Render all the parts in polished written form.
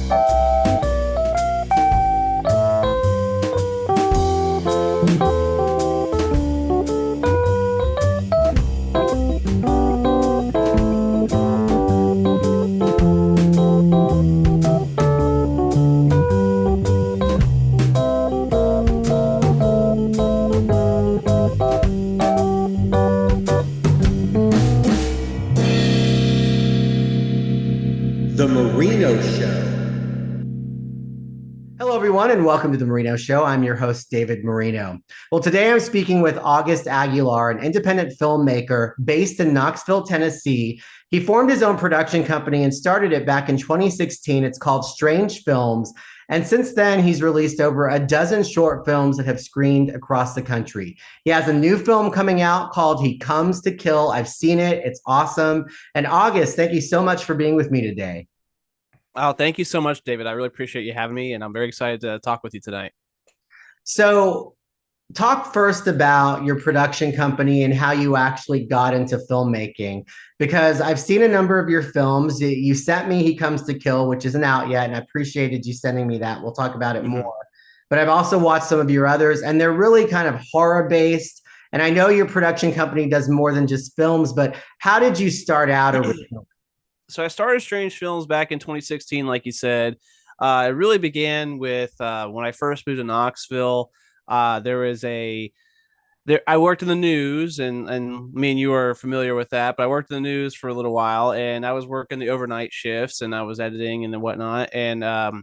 The Marino Show. Hello, everyone, and welcome to The Marino Show. I'm your host, David Marino. Well, today I'm speaking with August Aguilar, an independent filmmaker based in Knoxville, Tennessee. He formed his own production company and started it back in 2016. It's called Strange Films. And since then, he's released over a dozen short films that have screened across the country. He has a new film coming out called He Comes to Kill. I've seen it. It's awesome. And August, thank you so much for being with me today. Oh, thank you so much, David. I really appreciate you having me, and I'm very excited to talk with you tonight. So, talk first about your production company and how you actually got into filmmaking, because I've seen a number of your films. You sent me He Comes to Kill, which isn't out yet, and I appreciated you sending me that. We'll talk about it more. But I've also watched some of your others, and they're really kind of horror based. And I know your production company does more than just films, but how did you start out originally? So I started Strange Films back in 2016, like you said. It really began with when I first moved to Knoxville. There was a there I worked in the news, and me and you are familiar with that, but I worked in the news for a little while, and I was working the overnight shifts, and I was editing and whatnot. And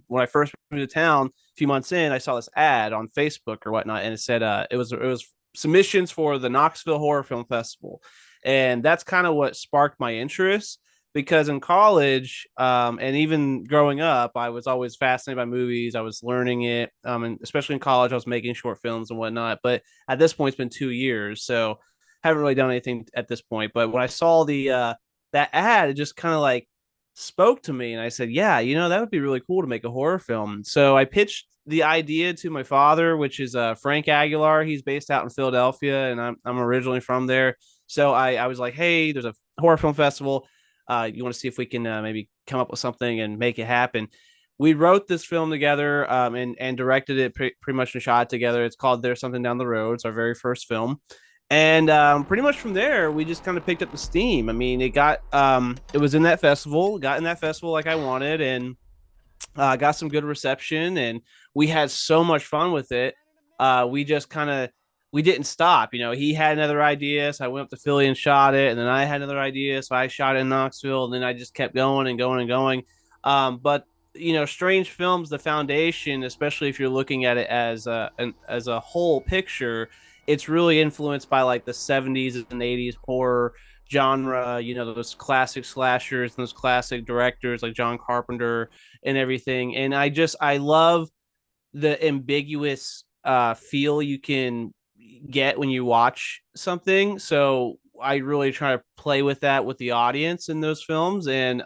when I first moved to town, a few months in, I saw this ad on Facebook or whatnot, and it said it was submissions for the Knoxville Horror Film Festival, and that's kind of what sparked my interest. Because in college, and even growing up, I was always fascinated by movies. I was learning it, and especially in college, I was making short films and whatnot. But at this point, it's been 2 years, so haven't really done anything at this point. But when I saw the that ad, it just kind of like spoke to me, and I said, "Yeah, that would be really cool to make a horror film." So I pitched the idea to my father, which is Frank Aguilar. He's based out in Philadelphia, and I'm originally from there. So I was like, "Hey, there's a horror film festival. You want to see if we can maybe come up with something and make it happen." We wrote this film together, and directed it pretty much and shot it together. It's called There's Something Down the Road. It's our very first film. And pretty much from there, we just kind of picked up the steam. I mean, it was in that festival, got in that festival like I wanted, and got some good reception, and we had so much fun with it. We just kind of we didn't stop. He had another idea, so I went up to Philly and shot it, and then I had another idea, so I shot it in Knoxville, and then I just kept going and going and going. But Strange Films, the foundation, especially if you're looking at it as a whole picture, it's really influenced by like the 70s and 80s horror genre. Those classic slashers and those classic directors like John Carpenter and everything. And I love the ambiguous feel you can get when you watch something. So I really try to play with that with the audience in those films. And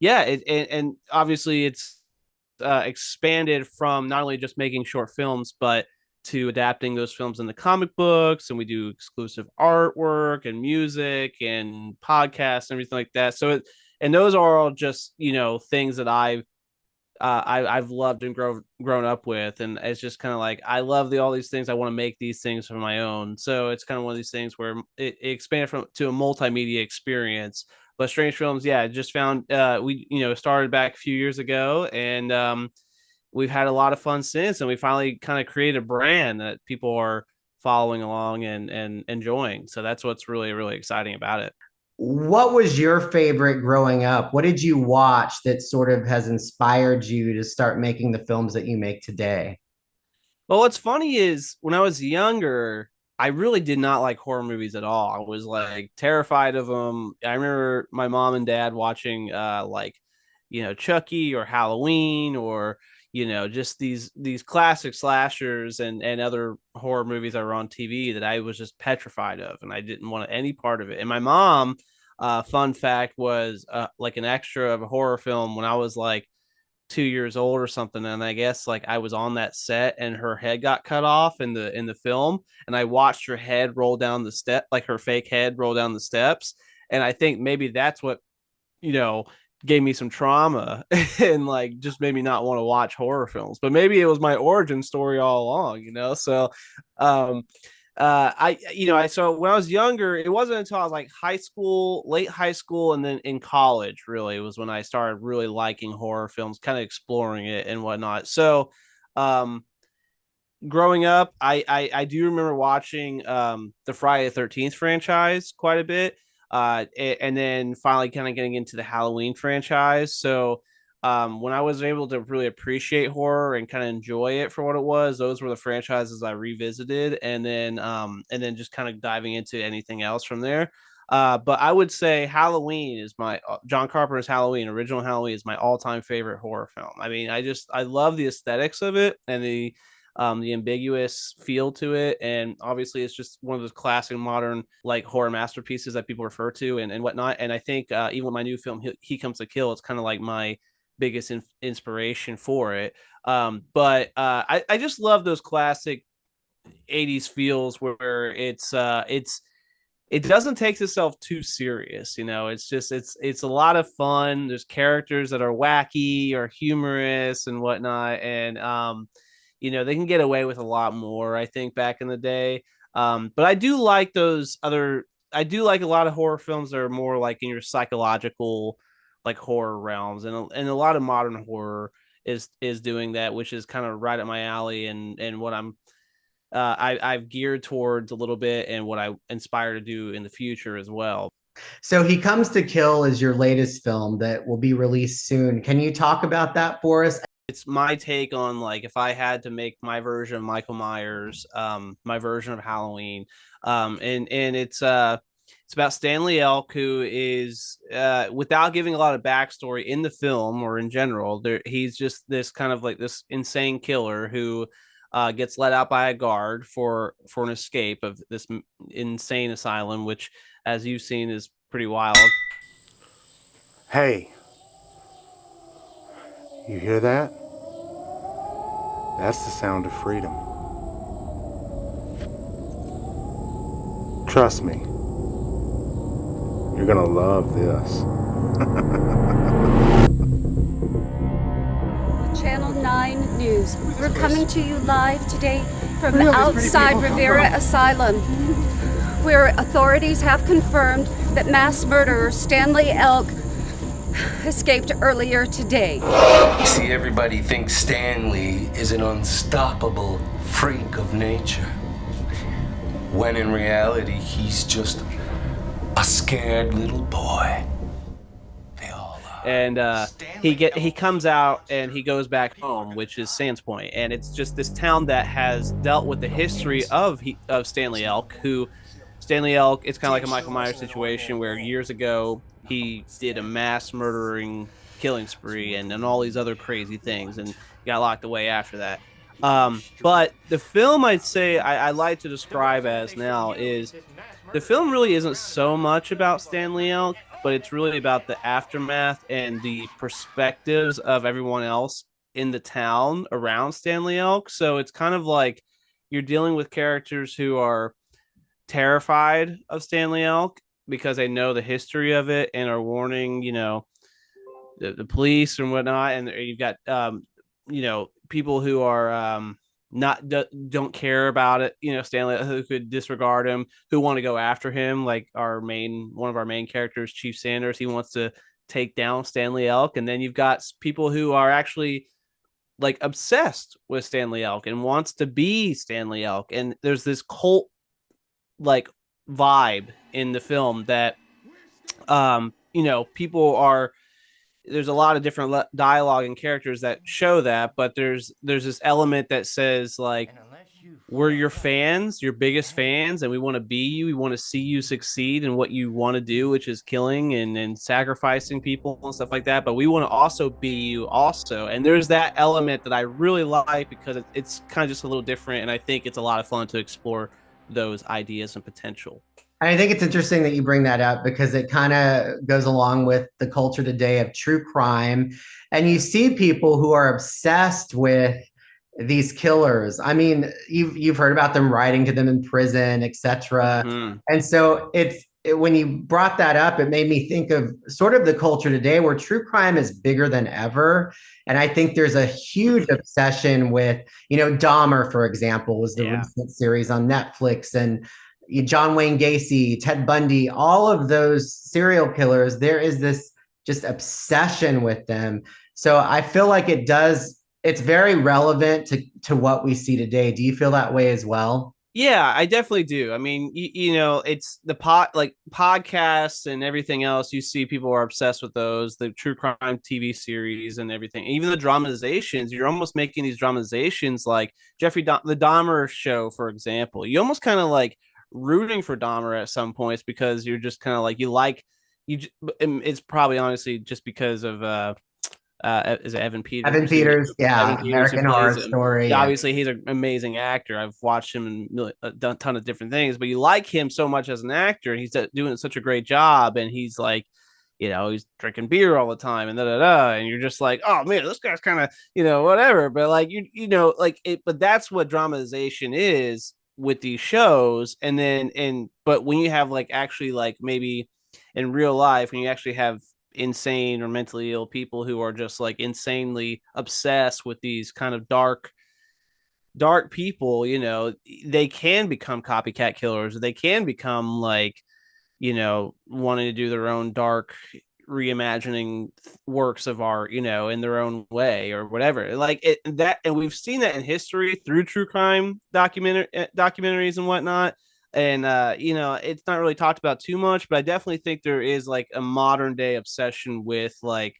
yeah, and obviously it's expanded from not only just making short films, but to adapting those films into comic books, and we do exclusive artwork and music and podcasts and everything like that. And those are all just things that I've loved and grown up with, and it's just kind of like I love all these things. I want to make these things for my own. So it's kind of one of these things where it expanded to a multimedia experience. But Strange Films, yeah, just found we started back a few years ago, and we've had a lot of fun since, and we finally kind of created a brand that people are following along and enjoying. So that's what's really really exciting about it. What was your favorite growing up? What did you watch that sort of has inspired you to start making the films that you make today? Well, what's funny is when I was younger, I really did not like horror movies at all. I was like terrified of them. I remember my mom and dad watching like Chucky or Halloween, or just these classic slashers and other horror movies that were on TV that I was just petrified of, and I didn't want any part of it. And my mom, fun fact, was like an extra of a horror film when I was like 2 years old or something, and I guess like I was on that set and her head got cut off in the film, and I watched her head roll down the step, like her fake head roll down the steps. And I think maybe that's what you know gave me some trauma and like just made me not want to watch horror films. But maybe it was my origin story all along, you know. So um I so when I was younger, it wasn't until I was like high school, late high school, and then in college really was when I started really liking horror films, kind of exploring it and whatnot. So um growing up, I do remember watching the Friday the 13th franchise quite a bit. And then finally kind of getting into the Halloween franchise. So when I was able to really appreciate horror and kind of enjoy it for what it was, those were the franchises I revisited, and then just kind of diving into anything else from there. But I would say Halloween is my John Carpenter's Halloween, original Halloween is my all-time favorite horror film. I mean, I love the aesthetics of it and the ambiguous feel to it, and obviously it's just one of those classic modern like horror masterpieces that people refer to and whatnot. And I think even with my new film He Comes to Kill, it's kind of like my biggest inspiration for it. But I just love those classic 80s feels where it's it doesn't take itself too serious, you know. It's just it's a lot of fun. There's characters that are wacky or humorous and whatnot, and they can get away with a lot more, I think, back in the day. But I do like those other. I do like a lot of horror films that are more like in your psychological, like horror realms, and a lot of modern horror is doing that, which is kind of right up my alley, and what I've geared towards a little bit, and what I inspire to do in the future as well. So He Comes to Kill is your latest film that will be released soon. Can you talk about that for us? It's my take on like if I had to make my version of Michael Myers, my version of Halloween, and it's about Stanley Elk, who is without giving a lot of backstory in the film or in general, he's just this kind of like this insane killer who gets let out by a guard for an escape of this insane asylum, which, as you've seen, is pretty wild. Hey, you hear that? That's the sound of freedom. Trust me, you're gonna love this. Channel 9 News. We're coming to you live today from outside Rivera Asylum, where authorities have confirmed that mass murderer Stanley Elk escaped earlier today. You see, everybody thinks Stanley is an unstoppable freak of nature, when in reality, he's just a scared little boy. They all are. And he comes out and he goes back home, which is Sandpointe, and it's just this town that has dealt with the history of Stanley Elk. Stanley Elk, it's kind of like a Michael Myers situation where years ago he did a mass murdering killing spree and all these other crazy things, and got locked away after that. But the film, I'd say I like to describe as now is the film really isn't so much about Stanley Elk, but it's really about the aftermath and the perspectives of everyone else in the town around Stanley Elk. So it's kind of like you're dealing with characters who are terrified of Stanley Elk because they know the history of it and are warning, the police and whatnot. And you've got, people who are not don't care about it, Stanley, who could disregard him, who want to go after him, like one of our main characters, Chief Sanders. He wants to take down Stanley Elk. And then you've got people who are actually like obsessed with Stanley Elk and wants to be Stanley Elk. And there's this cult like vibe in the film that people are, there's a lot of different dialogue and characters that show that, but there's this element that says like, we're your fans, your biggest fans, and we want to be you. We want to see you succeed in what you want to do, which is killing and sacrificing people and stuff like that. But we want to also be you also. And there's that element that I really like because it's kind of just a little different. And I think it's a lot of fun to explore those ideas and potential. I think it's interesting that you bring that up because it kind of goes along with the culture today of true crime. And you see people who are obsessed with these killers. I mean, you've heard about them writing to them in prison, etc. Mm-hmm. And so when you brought that up, it made me think of sort of the culture today where true crime is bigger than ever. And I think there's a huge obsession with, Dahmer, for example, was the Yeah. recent series on Netflix, and John Wayne Gacy, Ted Bundy, all of those serial killers. There is this just obsession with them. So I feel like it's very relevant to what we see today. Do you feel that way as well? Yeah, I definitely do. I mean, it's the like podcasts and everything else. You see people are obsessed with those, the true crime TV series and everything. Even the dramatizations, you're almost making these dramatizations like the Dahmer show, for example. You almost kind of like rooting for Dahmer at some points because you're just kind of like it's probably honestly just because of is it Evan Peters? Evan Peters, Evan yeah, Peters who American Horror plays him. Story. Yeah, Yeah. obviously he's an amazing actor. I've watched him in a ton of different things, but you like him so much as an actor, and he's doing such a great job. And he's like, he's drinking beer all the time, and and you're just like, oh man, this guy's kind of whatever. But like like it. But that's what dramatization is with these shows. And then but when you have like actually like maybe in real life, when you actually have insane or mentally ill people who are just like insanely obsessed with these kind of dark people, they can become copycat killers. They can become like, wanting to do their own dark reimagining works of art, in their own way or whatever. Like and we've seen that in history through true crime documentaries and whatnot. And it's not really talked about too much, but I definitely think there is like a modern day obsession with like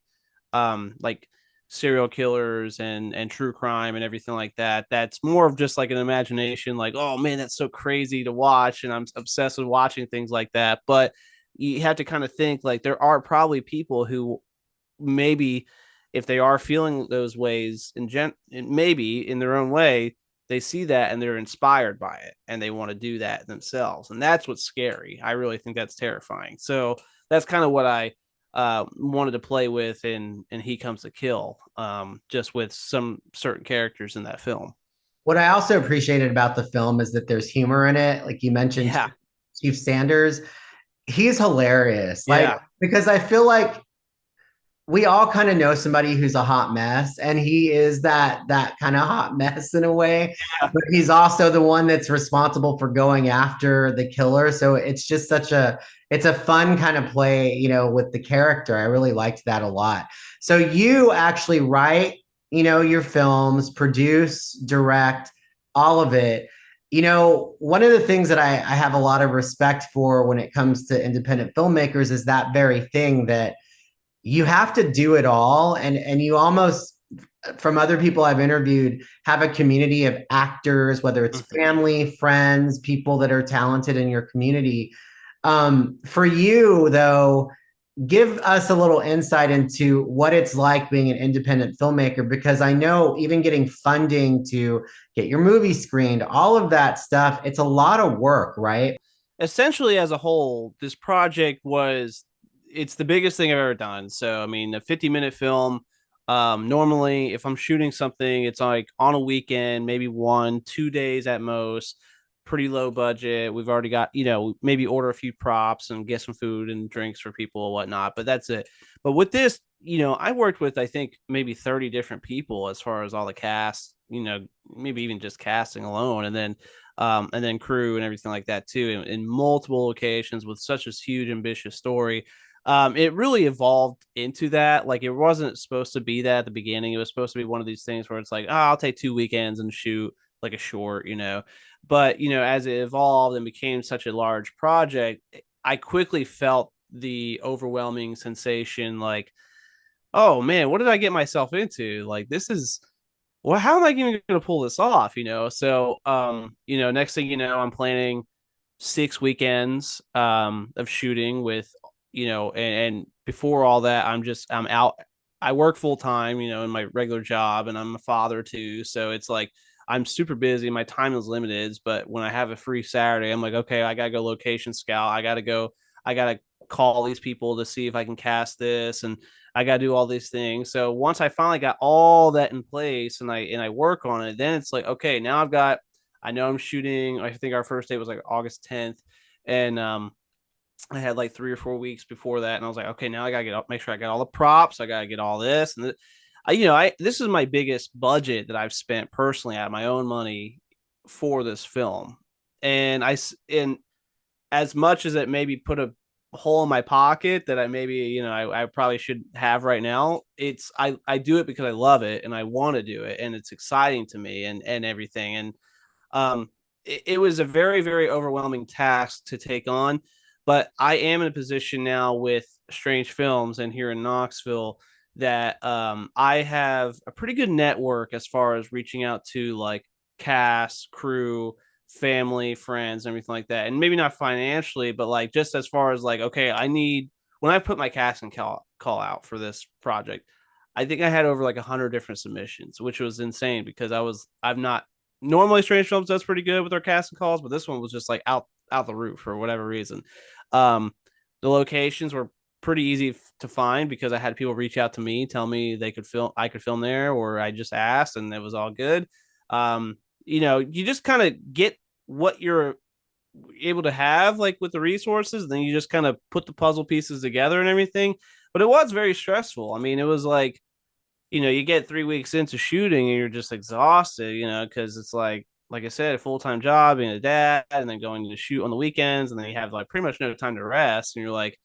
serial killers and true crime and everything like that. That's more of just like an imagination, like, oh man, that's so crazy to watch, and I'm obsessed with watching things like that. But you have to kind of think like there are probably people who maybe if they are feeling those ways maybe in their own way, they see that and they're inspired by it and they want to do that themselves. And that's what's scary. I really think that's terrifying. So that's kind of what I wanted to play with in He Comes to Kill, just with some certain characters in that film. What I also appreciated about the film is that there's humor in it. Like you mentioned, Yeah. Chief Sanders, he's hilarious. Like, Yeah. because I feel like we all kind of know somebody who's a hot mess, and he is that kind of hot mess in a way, but he's also the one that's responsible for going after the killer. So it's just it's a fun kind of play, with the character. I really liked that a lot. So you actually write, your films, produce, direct, all of it. One of the things that I have a lot of respect for when it comes to independent filmmakers is that very thing, that you have to do it all, and you almost, from other people I've interviewed, have a community of actors, whether it's family, friends, people that are talented in your community. For you though, give us a little insight into what it's like being an independent filmmaker, because I know even getting funding to get your movie screened, all of that stuff, it's a lot of work, right? Essentially, as a whole, this project it's the biggest thing I've ever done. So, I mean, a 50-minute film, normally if I'm shooting something, it's like on a weekend, maybe 1-2 days at most, pretty low budget. We've already got, maybe order a few props and get some food and drinks for people and whatnot, but that's it. But with this, I worked with, I think, maybe 30 different people as far as all the cast, maybe even just casting alone. And then crew and everything like that too, in multiple locations with such a huge, ambitious story. It really evolved into that. Like, it wasn't supposed to be that at the beginning. It was supposed to be one of these things where it's like, oh, I'll take 2 weekends and shoot like a short, But, as it evolved and became such a large project, I quickly felt the overwhelming sensation like, oh man, what did I get myself into? Like, this is, well, how am I even going to pull this off? So, next thing you know, I'm planning 6 weekends of shooting with, and before all that, I'm out. I work full time, in my regular job, and I'm a father too. So it's like I'm super busy. My time is limited, but when I have a free Saturday, I'm like, okay, I gotta go location scout. I gotta call these people to see if I can cast this, and I gotta do all these things. So once I finally got all that in place and I work on it, then it's like, okay, now I know I'm shooting. I think our first date was like August 10th. And I had like 3 or 4 weeks before that, and I was like, okay, now I gotta make sure I got all the props. I gotta get all this, and this is my biggest budget that I've spent personally out of my own money for this film, and and as much as it maybe put a hole in my pocket that I maybe I probably should have right now, I do it because I love it and I want to do it, and it's exciting to me and everything, and um, it was a very, very overwhelming task to take on, but I am in a position now with Strange Films and here in Knoxville that I have a pretty good network as far as reaching out to like cast, crew, family, friends, everything like that. And maybe not financially, but like just as far as like, okay, when I put my casting call out for this project, I think I had over like 100 different submissions, which was insane because I've not normally Strange Films does pretty good with their casting calls, but this one was just like out the roof for whatever reason. Um, the locations were pretty easy to find because I had people reach out to me, tell me I could film there, or I just asked, and it was all good. Um, you just kind of get what you're able to have like with the resources, and then you just kind of put the puzzle pieces together and everything. But it was very stressful. I mean, it was like you get 3 weeks into shooting and you're just exhausted, because it's like I said, a full time job, being a dad, and then going to shoot on the weekends, and then you have like pretty much no time to rest, and you're like,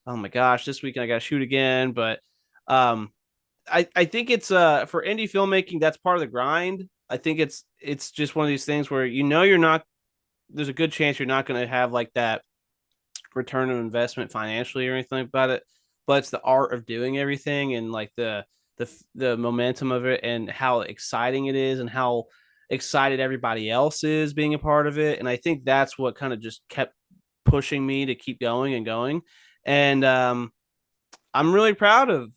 oh my gosh, this weekend I got to shoot again. But um, I think it's for indie filmmaking, that's part of the grind. I think it's just one of these things where you're not. There's a good chance you're not going to have like that return on investment financially or anything about it, but it's the art of doing everything and like the momentum of it and how exciting it is and how excited everybody else is being a part of it. And I think that's what kind of just kept pushing me to keep going and going. And I'm really proud of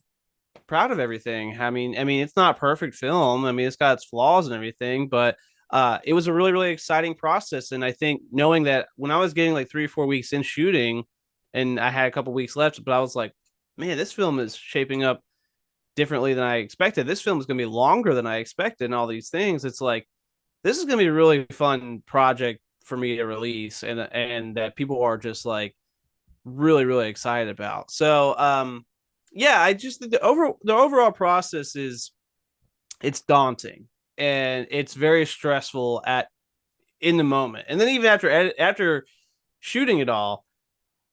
everything. I mean, it's not a perfect film. I mean, it's got its flaws and everything, but it was a really, really exciting process. And I think knowing that when I was getting like 3 or 4 weeks in shooting, and I had a couple weeks left, but I was like, man, this film is shaping up differently than I expected. This film is going to be longer than I expected, and all these things. It's like this is going to be a really fun project for me to release, and that people are just like really, really excited about. So, yeah, I just think the overall process is it's daunting and it's very stressful in the moment. And then even after shooting it all,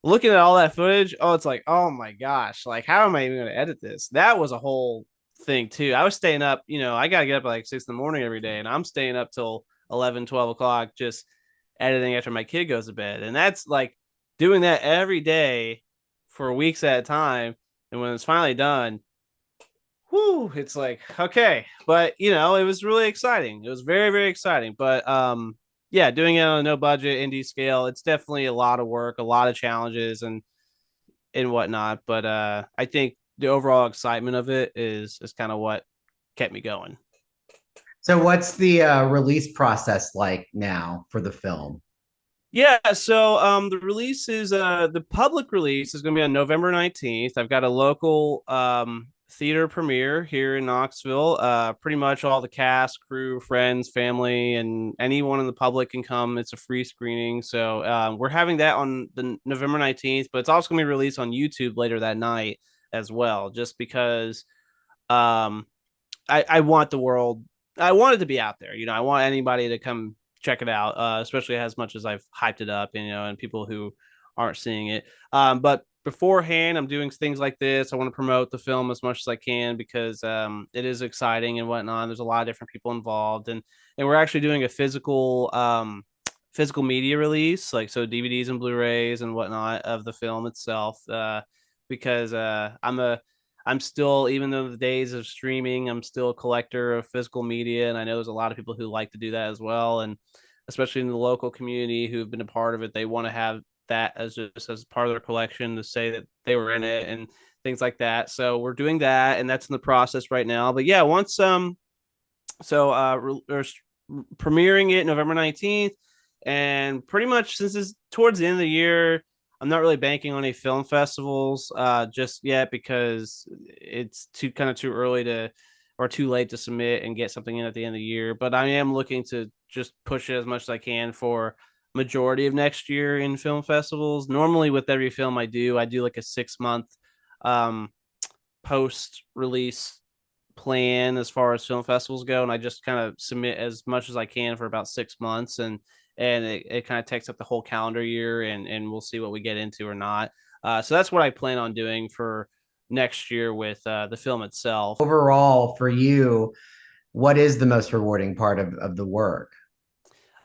looking at all that footage, oh, it's like, oh my gosh, like how am I even going to edit this? That was a whole thing too. I was staying up, I got to get up at like 6 in the morning every day, and I'm staying up till 11, 12 o'clock just editing after my kid goes to bed. And that's like doing that every day for weeks at a time. And when it's finally done, whoo, it's like, okay. But it was really exciting. It was very, very exciting. But yeah, doing it on a no budget indie scale, it's definitely a lot of work, a lot of challenges and whatnot. But I think the overall excitement of it is kind of what kept me going. So, what's the release process like now for the film? Yeah, so the public release is going to be on November 19th. I've got a local theater premiere here in Knoxville. Pretty much all the cast, crew, friends, family, and anyone in the public can come. It's a free screening. So we're having that on the November 19th, but it's also going to be released on YouTube later that night as well, just because um I want I want it to be out there. I want anybody to come check it out, especially as much as I've hyped it up, and people who aren't seeing it. But beforehand, I'm doing things like this. I want to promote the film as much as I can because it is exciting and whatnot. There's a lot of different people involved, and we're actually doing a physical media release, like so DVDs and Blu-rays and whatnot of the film itself. Because I'm still, even though the days of streaming, I'm still a collector of physical media, and I know there's a lot of people who like to do that as well, and especially in the local community who've been a part of it, they want to have that as just as part of their collection to say that they were in it and things like that. So we're doing that, and that's in the process right now. But yeah, once we're premiering it November 19th, and pretty much since it's towards the end of the year, I'm not really banking on any film festivals just yet because it's too early or too late to submit and get something in at the end of the year. But I am looking to just push it as much as I can for majority of next year in film festivals. Normally, with every film I do like a 6 month um, post release plan as far as film festivals go, and I just kind of submit as much as I can for about 6 months, and it kind of takes up the whole calendar year, and we'll see what we get into or not. So that's what I plan on doing for next year with the film itself. Overall, for you, what is the most rewarding part of the work?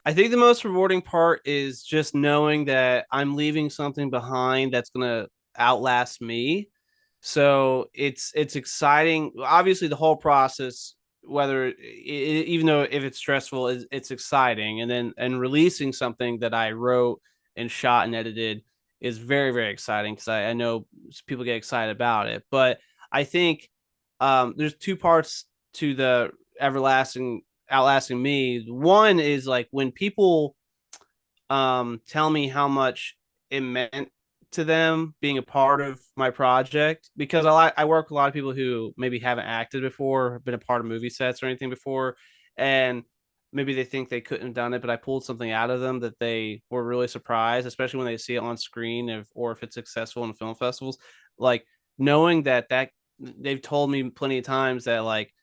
I think the most rewarding part is just knowing that I'm leaving something behind that's going to outlast me. So it's exciting. Obviously, the whole process, even though if it's stressful, it's exciting. And then releasing something that I wrote and shot and edited is very, very exciting because I know people get excited about it. But I think there's two parts to the everlasting outlasting me. One is like when people tell me how much it meant to them being a part of my project, because I work with a lot of people who maybe haven't acted before, been a part of movie sets or anything before, and maybe they think they couldn't have done it, but I pulled something out of them that they were really surprised, especially when they see it on screen, or if it's successful in film festivals. Like knowing that they've told me plenty of times that like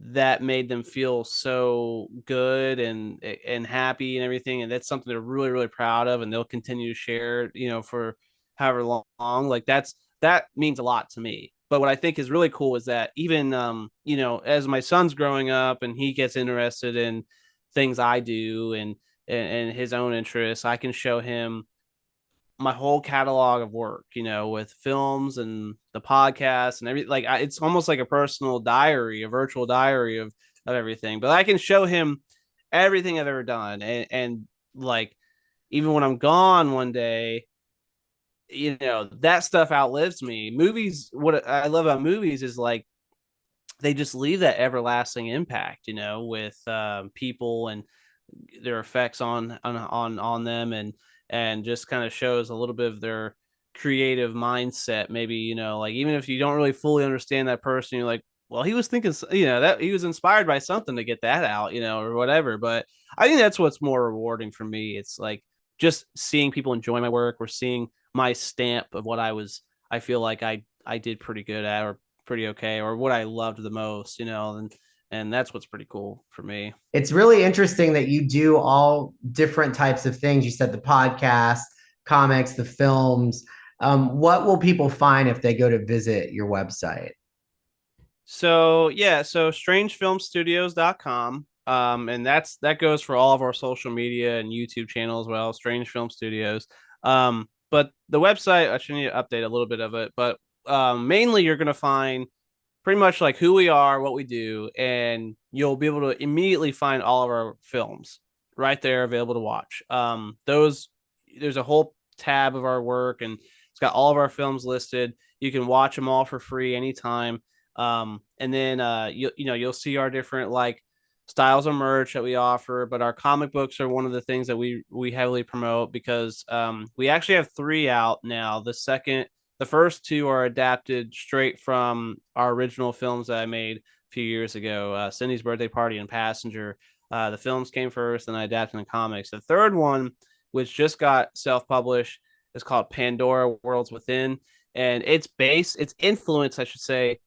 that made them feel so good and happy and everything, and that's something they're really, really proud of, and they'll continue to share, for however long. Like that means a lot to me. But what I think is really cool is that even as my son's growing up and he gets interested in things I do, and his own interests, I can show him my whole catalog of work, with films and the podcast and everything. Like it's almost like a personal diary, a virtual diary of everything. But I can show him everything I've ever done, and like even when I'm gone one day, that stuff outlives me. Movies, what I love about movies is like they just leave that everlasting impact, with people and their effects on them, and just kind of shows a little bit of their creative mindset. Maybe, like even if you don't really fully understand that person, you're like, well, he was thinking, that he was inspired by something to get that out, or whatever. But I think that's what's more rewarding for me. It's like just seeing people enjoy my work, or seeing my stamp of what I feel like I did pretty good at, or pretty okay, or what I loved the most, and that's what's pretty cool for me. It's really interesting that you do all different types of things. You said the podcast, comics, the films. What will people find if they go to visit your website? So yeah, so strangefilmstudios.com. And that goes for all of our social media and YouTube channel as well, Strange Film Studios. But the website, I should need to update a little bit of it, but mainly you're gonna find pretty much like who we are, what we do, and you'll be able to immediately find all of our films right there available to watch. There's a whole tab of our work, and it's got all of our films listed. You can watch them all for free anytime. And then you'll see our different like styles of merch that we offer, but our comic books are one of the things that we heavily promote, because we actually have 3 out now. The first 2 are adapted straight from our original films that I made a few years ago, Cindy's Birthday Party and Passenger. The films came first, and I adapted in comics. The third one, which just got self-published, is called Pandora Worlds Within, and it's influenced, I should say,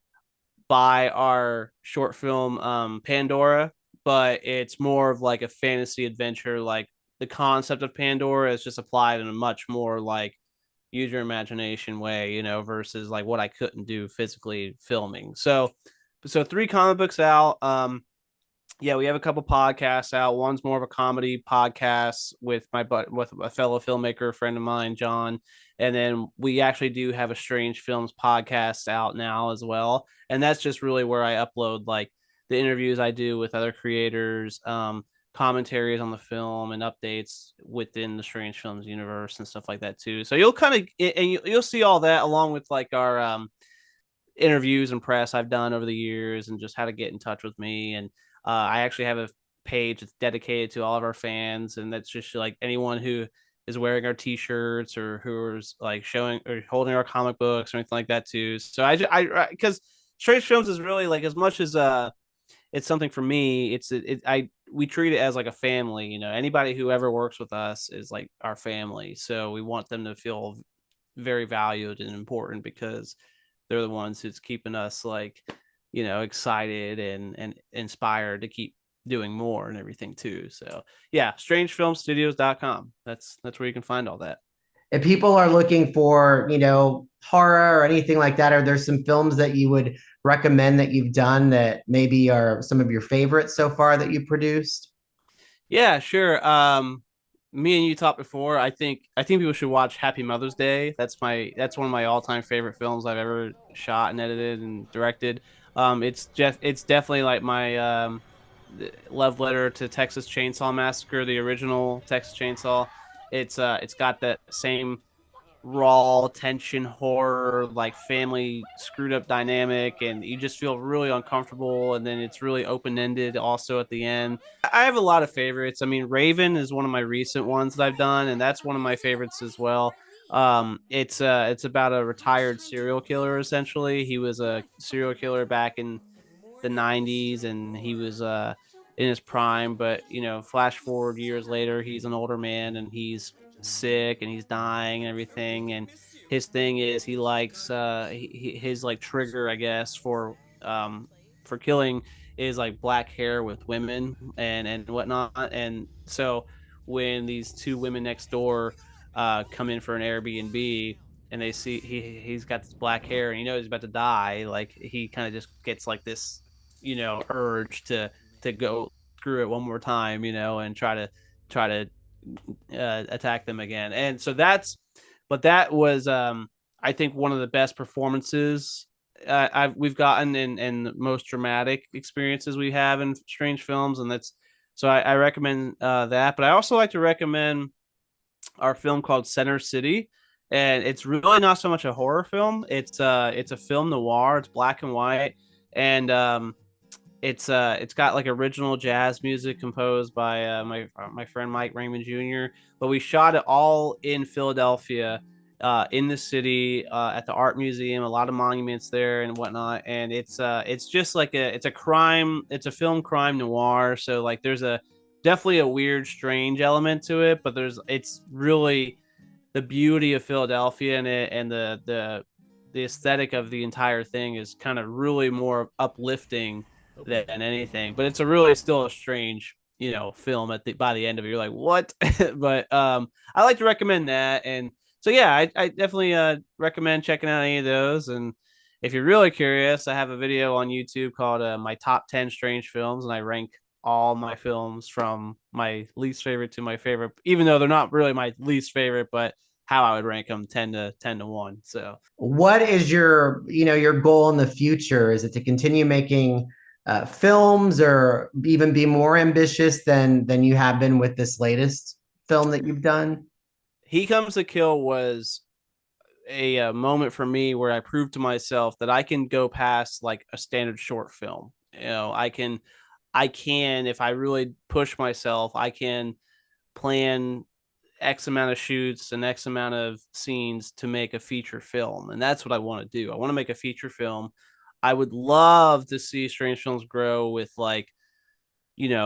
by our short film Pandora, but it's more of like a fantasy adventure. Like the concept of Pandora is just applied in a much more like use your imagination way, versus like what I couldn't do physically filming. So 3 comic books out. Yeah, we have a couple podcasts out. One's more of a comedy podcast with with a fellow filmmaker friend of mine, John. And then we actually do have a Strange Films podcast out now as well. And that's just really where I upload like the interviews I do with other creators, commentaries on the film, and updates within the Strange Films universe and stuff like that too. So you'll kind of you'll see all that along with like our interviews and press I've done over the years, and just how to get in touch with me. And I actually have a page that's dedicated to all of our fans, and that's just like anyone who is wearing our T-shirts, or who's like showing or holding our comic books or anything like that too. So because Strange Films is really like, as much as it's something for me, I we treat it as like a family. Anybody who ever works with us is like our family, so we want them to feel very valued and important because they're the ones who's keeping us like excited and inspired to keep doing more and everything too. So yeah, strangefilmstudios.com. That's where you can find all that. If people are looking for, horror or anything like that, are there some films that you would recommend that you've done that maybe are some of your favorites so far that you produced? Yeah, sure. Me and you talked before. I think people should watch Happy Mother's Day. That's one of my all-time favorite films I've ever shot and edited and directed. It's definitely like my love letter to Texas Chainsaw Massacre, the original Texas Chainsaw. It's got that same raw tension, horror, like family screwed up dynamic, and you just feel really uncomfortable, and then it's really open-ended also at the end. I have a lot of favorites. I mean, Raven is one of my recent ones that I've done, and that's one of my favorites as well. It's about a retired serial killer. Essentially, he was a serial killer back in the 90s, and he was in his prime, but flash forward years later, he's an older man and he's sick and he's dying and everything. And his thing is he likes his like trigger, I guess, for killing is like black hair with women and whatnot. And so when these two women next door come in for an Airbnb, and they see he's got this black hair and he's about to die, like he kind of just gets like this urge to go screw it one more time, and try to attack them again. And so that was I think one of the best performances we've gotten in the most dramatic experiences we have in strange films. And that's so I recommend that. But I also like to recommend our film called Center City. And it's really not so much a horror film. It's a film noir. It's black and white. And it's got like original jazz music composed by my friend Mike Raymond Jr. But we shot it all in Philadelphia, in the city, at the art museum, a lot of monuments there and whatnot. And it's just like it's a film crime noir. So like there's a definitely a weird, strange element to it, but it's really the beauty of Philadelphia in it, and the aesthetic of the entire thing is kind of really more uplifting than anything. But it's a really still a strange film by the end of it. You're like, what? But I like to recommend that. And so yeah, I definitely recommend checking out any of those. And if you're really curious, I have a video on YouTube called my top 10 strange films, and I rank all my films from my least favorite to my favorite, even though they're not really my least favorite, but how I would rank them 10 to 1. So What is your goal in the future? Is it to continue making films, or even be more ambitious than you have been with this latest film that you've done? He Comes to Kill was a moment for me where I proved to myself that I can go past like a standard short film. I can, if I really push myself, I can plan X amount of shoots and X amount of scenes to make a feature film. And that's what I want to do. I want to make a feature film. I would love to see Strange Films grow with like,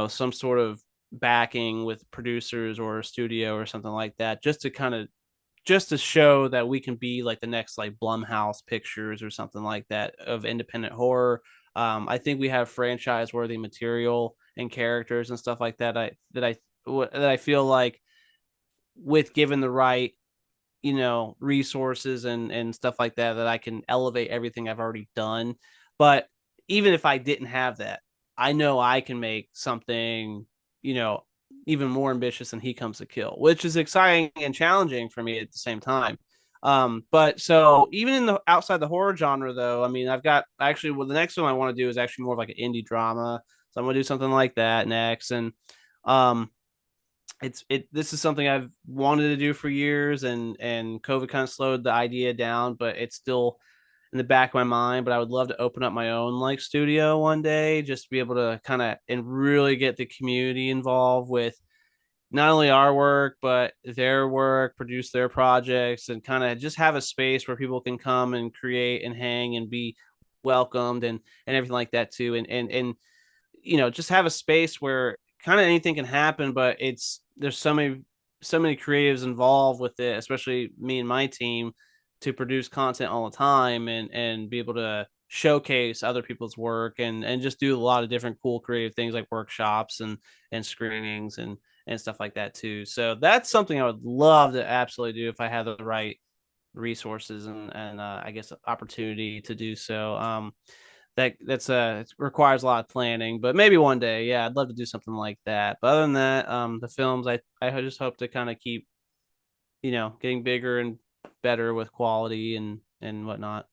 some sort of backing with producers or a studio or something like that, just to show that we can be like the next like Blumhouse Pictures or something like that of independent horror. I think we have franchise worthy material and characters and stuff like that. I feel like with given the right resources and stuff like that, that I can elevate everything I've already done. But even if I didn't have that, I know I can make something even more ambitious than He Comes to Kill, which is exciting and challenging for me at the same time. But so even in the outside the horror genre, though, I mean, I've got actually, well, the next one I want to do is actually more of like an indie drama. So I'm gonna do something like that next. And um this is something I've wanted to do for years, and COVID kind of slowed the idea down, but it's still in the back of my mind. But I would love to open up my own like studio one day, just to be able to kind of and really get the community involved with not only our work but their work, produce their projects, and kind of just have a space where people can come and create and hang and be welcomed and everything like that too. And just have a space where kind of anything can happen, but there's so many creatives involved with it, especially me and my team, to produce content all the time and be able to showcase other people's work and just do a lot of different cool creative things like workshops and screenings and stuff like that too. So that's something I would love to absolutely do if I had the right resources and I guess opportunity to do so. That's it requires a lot of planning, but maybe one day, yeah, I'd love to do something like that. But other than that, the films, I just hope to kind of keep, getting bigger and better with quality and whatnot.